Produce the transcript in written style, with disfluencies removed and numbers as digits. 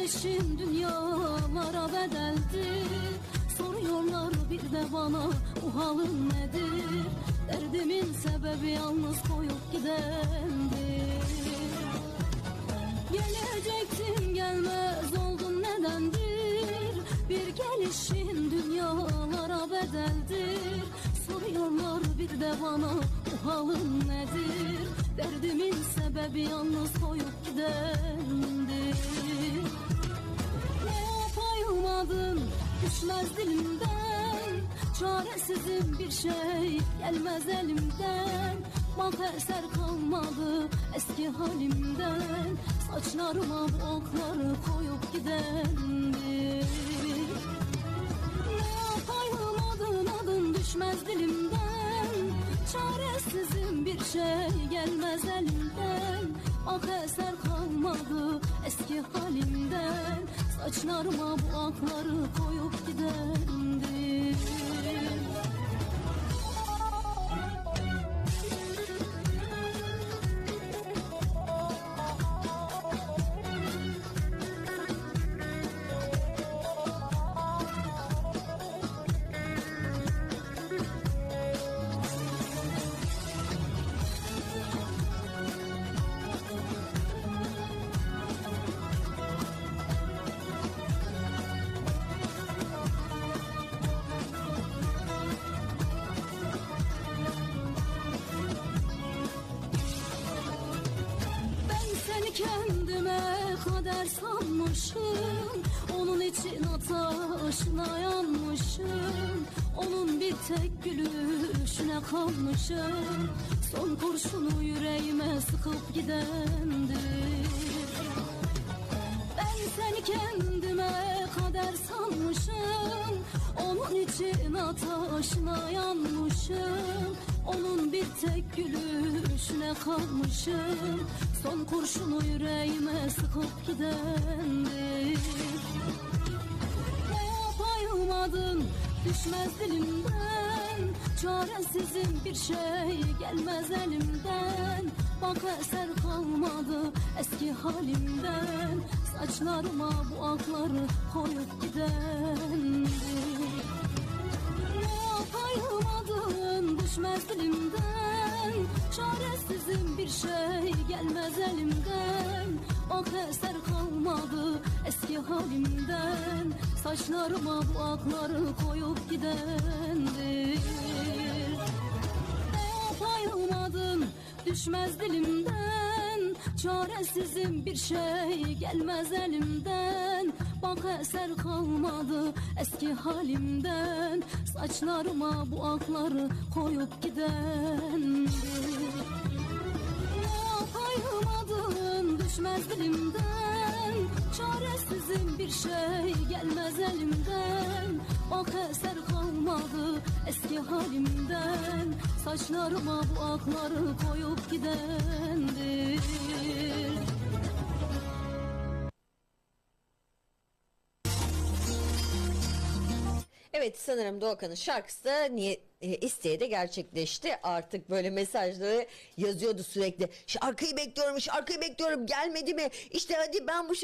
gelişin dünyalara bedeldir. Soruyorlar bir de bana bu halin nedir? Derdimin sebebi yalnız koyup gidendir. Gelecektin gelmez oldun nedendir? Bir gelişin dünyalara bedeldir. Soruyorlar bir de bana bu halin nedir? Derdimin sebebi yalnız koyup gidendir. Ne yapayım adın düşmez dilimden, çaresizim bir şey gelmez elimden. Bak eser kalmadı eski halimden, saçlarıma bu okları koyup gidendir. Ne yapayım adın düşmez dilimden, çaresizim bir şey gelmez elimden. Bak eser kalmadı eski halimden, saçlarıma bu akları koyup gidendir. Kendime kader sanmışım, onun için ateşine yanmışım. Onun bir tek gülüşüne kalmışım, son kurşunu yüreğime sıkıp gidendir. Ben seni kendime kader sanmışım, onun için ateşine yanmışım. Onun bir tek gülüşüne kalmışım, son kurşunu yüreğime sıkıp gidendir. Ne yapayım adın düşmez dilimden, çaresizim bir şey gelmez elimden. Bak eser kalmadı eski halimden, saçlarıma bu akları koyup gidendir. Ne yapayım adın düşmez dilimden, çaresizim bir şey gelmez elimden. Bak eser kalmadı eski halimden, saçlarıma bu akları koyup gidendir. Ne yapayım adın düşmez dilimden, çaresizim bir şey gelmez elimden. Bak eser kalmadı eski halimden, saçlarıma bu akları koyup gidendir. Ne yapayım adın düşmez dilimden, çaresizim bir şey gelmez elimden. Bak eser kalmadı eski halimden, saçlarıma bu akları koyup gidendir. Evet, sanırım Doğukan'ın şarkısı da isteği de gerçekleşti. Artık böyle mesajları yazıyordu sürekli. Şarkıyı bekliyorum, gelmedi mi? İşte hadi ben bu şarkıyı